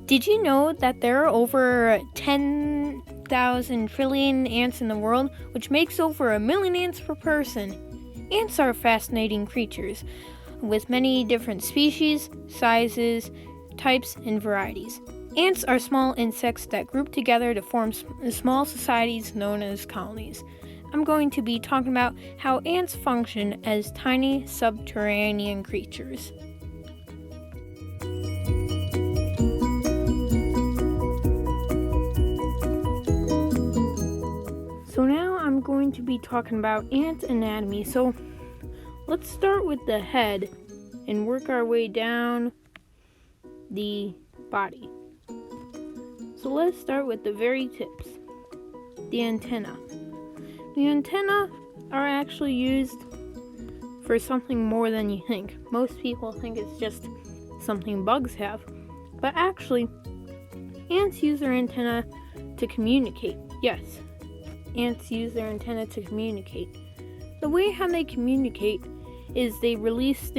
Did you know that there are over 10,000 trillion ants in the world, which makes over 1 million ants per person? Ants are fascinating creatures with many different species, sizes, types, and varieties. Ants are small insects that group together to form small societies known as colonies. I'm going to be talking about how ants function as tiny subterranean creatures. So now I'm going to be talking about ant anatomy. So let's start with the head and work our way down the body. So let's start with the very tips, the antenna. The antenna are actually used for something more than you think. Most people think it's just something bugs have, but actually, ants use their antenna to communicate. Yes, ants use their antenna to communicate. The way how they communicate is they release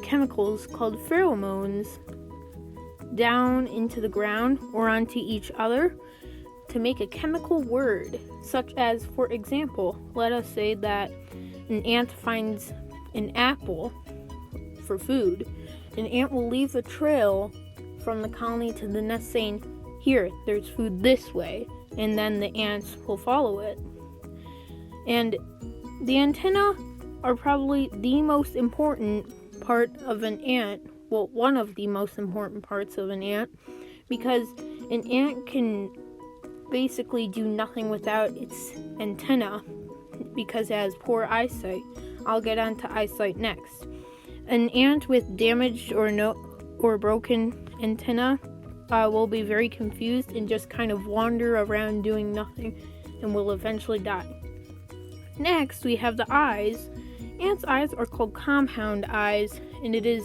chemicals called pheromones down into the ground or onto each other to make a chemical word, such as, for example, let us say that an ant finds an apple for food. An ant will leave a trail from the colony to the nest saying, "Here, there's food this way," and then the ants will follow it. And the antenna are probably the most important part of an ant, well, one of the most important parts of an ant, because an ant can basically do nothing without its antenna because it has poor eyesight. I'll get onto eyesight next. An ant with damaged or broken antenna will be very confused and just kind of wander around doing nothing and will eventually die. Next, we have the eyes. Ants' eyes are called compound eyes, and it is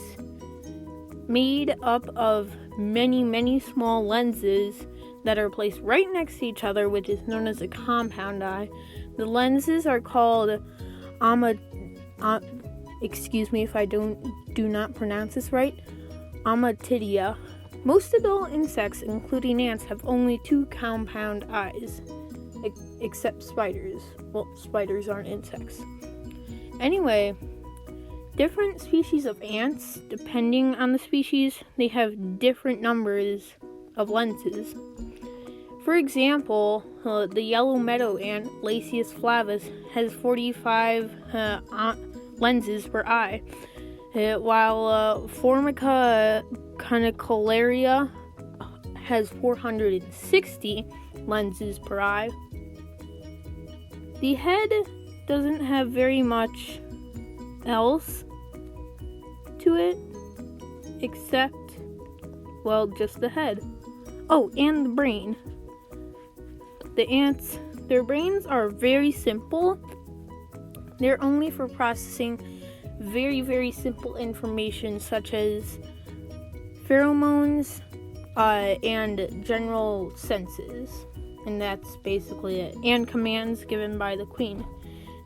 made up of many, many small lenses that are placed right next to each other, which is known as a compound eye. The lenses are called excuse me if I do not pronounce this right, ommatidia. Most adult insects, including ants, have only 2 compound eyes, except spiders. Well, spiders aren't insects. Anyway, different species of ants, depending on the species, they have different numbers of lenses. For example, the yellow meadow ant, Lasius flavus, has 45 lenses per eye, while Formica canicularia has 460 lenses per eye. The head doesn't have very much else to it, except, well, just the head. Oh, and the brain. The ants, their brains are very simple. They're only for processing very, very simple information such as pheromones and general senses. And that's basically it. And commands given by the queen.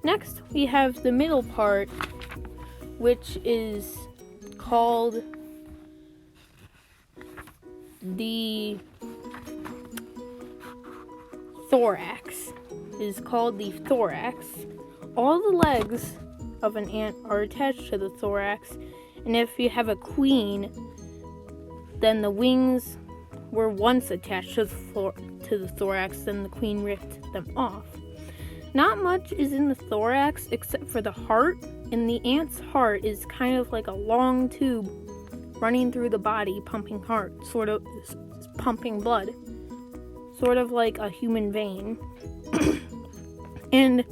Next, we have the middle part, which is called the thorax. It is called the thorax. All the legs of an ant are attached to the thorax, and if you have a queen, then the wings were once attached to the thorax, then the queen ripped them off. Not much is in the thorax except for the heart, and the ant's heart is kind of like a long tube running through the body, pumping blood, sort of like a human vein. And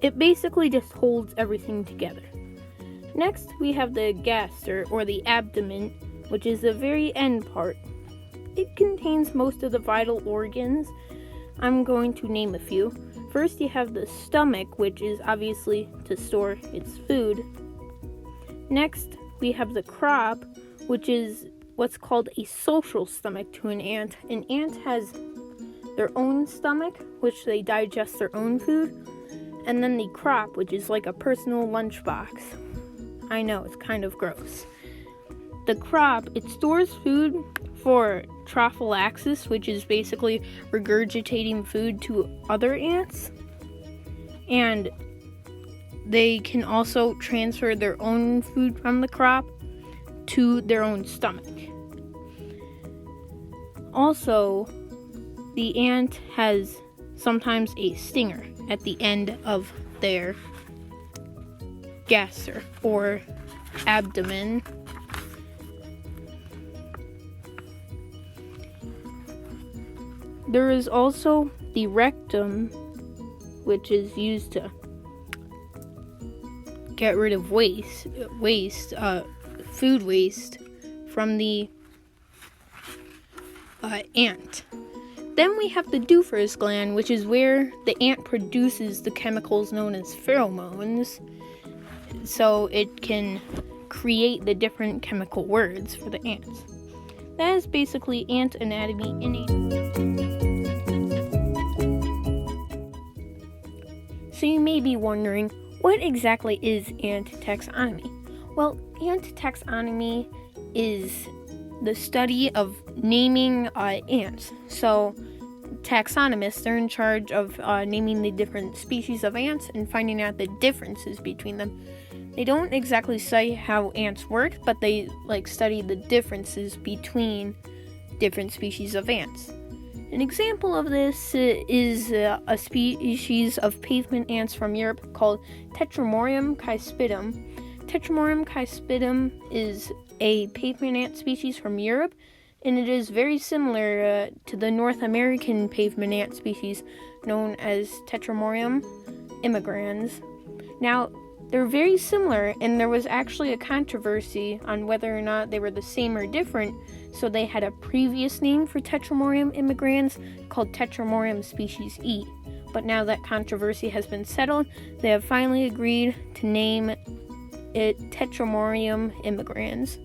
it basically just holds everything together. Next, we have the gaster, or the abdomen, which is the very end part. It contains most of the vital organs. I'm going to name a few. First, you have the stomach, which is obviously to store its food. Next, we have the crop, which is what's called a social stomach to an ant. An ant has their own stomach, which they digest their own food. And then the crop, which is like a personal lunchbox. I know, it's kind of gross. The crop, it stores food for trophallaxis, which is basically regurgitating food to other ants. And they can also transfer their own food from the crop to their own stomach. Also, the ant has sometimes a stinger at the end of their gaster or abdomen. There is also the rectum, which is used to get rid of food waste from the ant. Then we have the Duffer's gland, which is where the ant produces the chemicals known as pheromones, so it can create the different chemical words for the ants. That is basically ant anatomy in a... So you may be wondering, what exactly is ant taxonomy? Well, ant taxonomy is the study of naming ants. So taxonomists are in charge of naming the different species of ants and finding out the differences between them. They don't exactly say how ants work, but they study the differences between different species of ants. An example of this is a species of pavement ants from Europe called Tetramorium chyspidum. Tetramorium chyspidum is a pavement ant species from Europe, and it is very similar to the North American pavement ant species known as Tetramorium immigrans. Now, they're very similar, and there was actually a controversy on whether or not they were the same or different, so they had a previous name for Tetramorium immigrans called Tetramorium species E. But now that controversy has been settled, they have finally agreed to name it Tetramorium immigrans.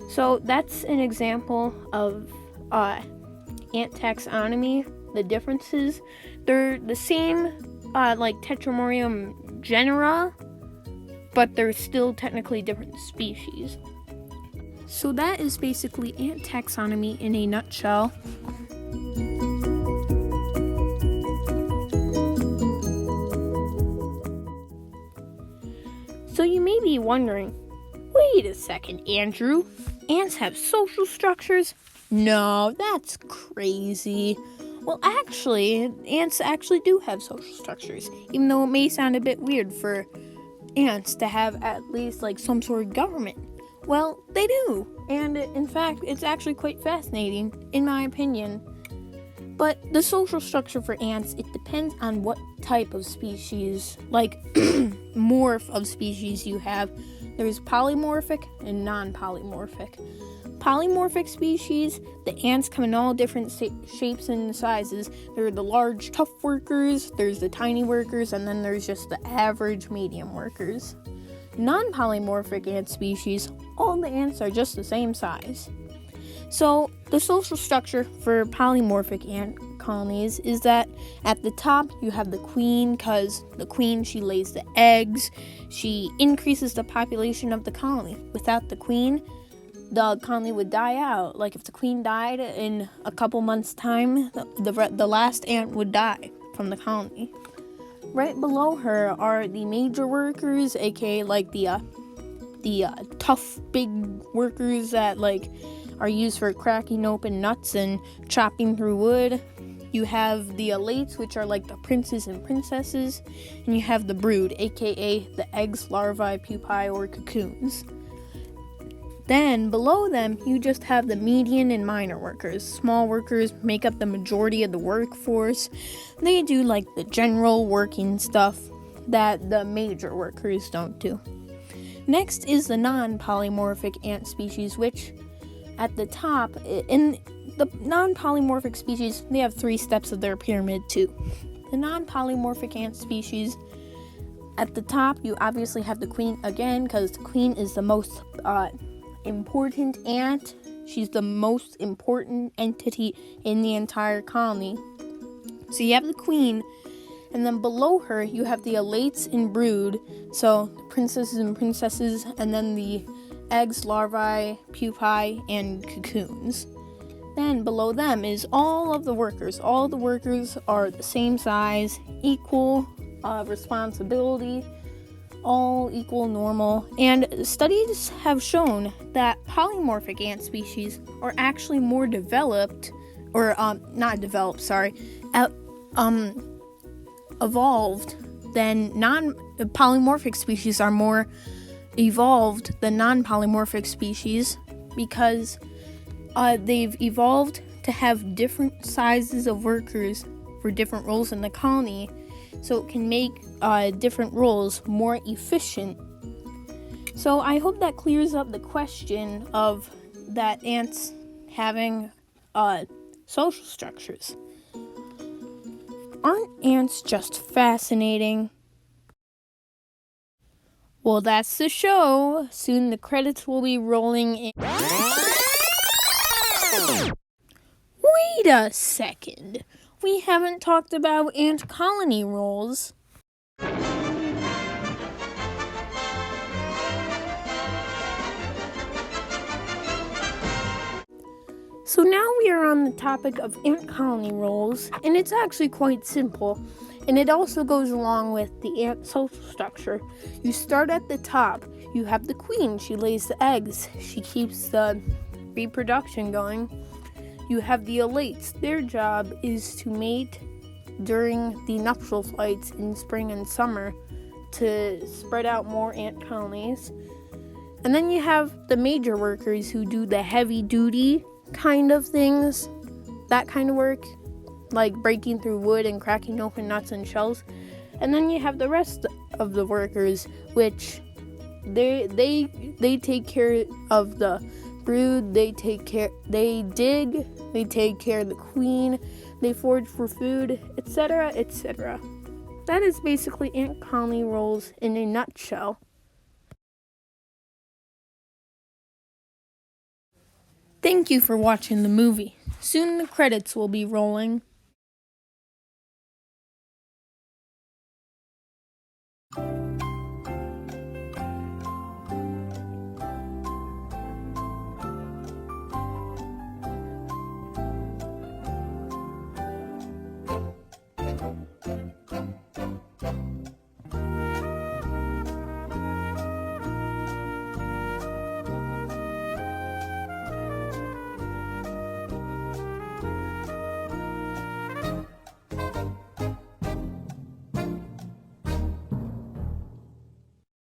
So that's an example of ant taxonomy, the differences. They're the same like Tetramorium genera, but they're still technically different species. So that is basically ant taxonomy in a nutshell. So you may be wondering, wait a second, Andrew, ants have social structures? No, that's crazy. Well, actually, ants actually do have social structures, even though it may sound a bit weird for ants to have at least some sort of government. Well, they do, and in fact, it's actually quite fascinating, in my opinion. But the social structure for ants, it depends on what type of species, morph of species you have. There's polymorphic and non-polymorphic. Polymorphic species, the ants come in all different shapes and sizes. There are the large, tough workers, there's the tiny workers, and then there's just the average, medium workers. Non-polymorphic ant species, all the ants are just the same size. So, the social structure for polymorphic ant colonies is that at the top you have the queen, because the queen, she lays the eggs, she increases the population of the colony. Without the queen, the colony would die out. If the queen died in a couple months' time, the last ant would die from the colony. Right below her are the major workers, aka the tough big workers that are used for cracking open nuts and chopping through wood. You have the alates, which are the princes and princesses, and you have the brood, aka the eggs, larvae, pupae, or cocoons. Then, below them, you just have the median and minor workers. Small workers make up the majority of the workforce. They do, the general working stuff that the major workers don't do. Next is the non-polymorphic ant species, which, at the top, in the non-polymorphic species, they have 3 steps of their pyramid, too. The non-polymorphic ant species, at the top, you obviously have the queen again, because the queen is the most important ant. She's the most important entity in the entire colony. So you have the queen, and then below her you have the alates and brood, so the princesses and princesses, and then the eggs, larvae, pupae, and cocoons. Then below them is all of the workers. All the workers are the same size, equal responsibility, all equal normal. And studies have shown that polymorphic ant species are actually more developed, or evolved than polymorphic species are more evolved than non-polymorphic species because they've evolved to have different sizes of workers for different roles in the colony, so it can make different roles more efficient. So I hope that clears up the question of that ants having social structures. Aren't ants just fascinating? Well, that's the show. Soon the credits will be rolling in. Wait a second. We haven't talked about ant colony roles. So now we are on the topic of ant colony roles, and it's actually quite simple, and it also goes along with the ant social structure. You start at the top. You have the queen. She lays the eggs. She keeps the reproduction going. You have the elates. Their job is to mate during the nuptial flights in spring and summer to spread out more ant colonies. And then you have the major workers who do the heavy duty kind of things, that kind of work, like breaking through wood and cracking open nuts and shells. And then you have the rest of the workers, which they take care of the brood, they dig, they take care of the queen, they forage for food, etc., etc. That is basically ant colony roles in a nutshell. Thank you for watching the movie. Soon the credits will be rolling.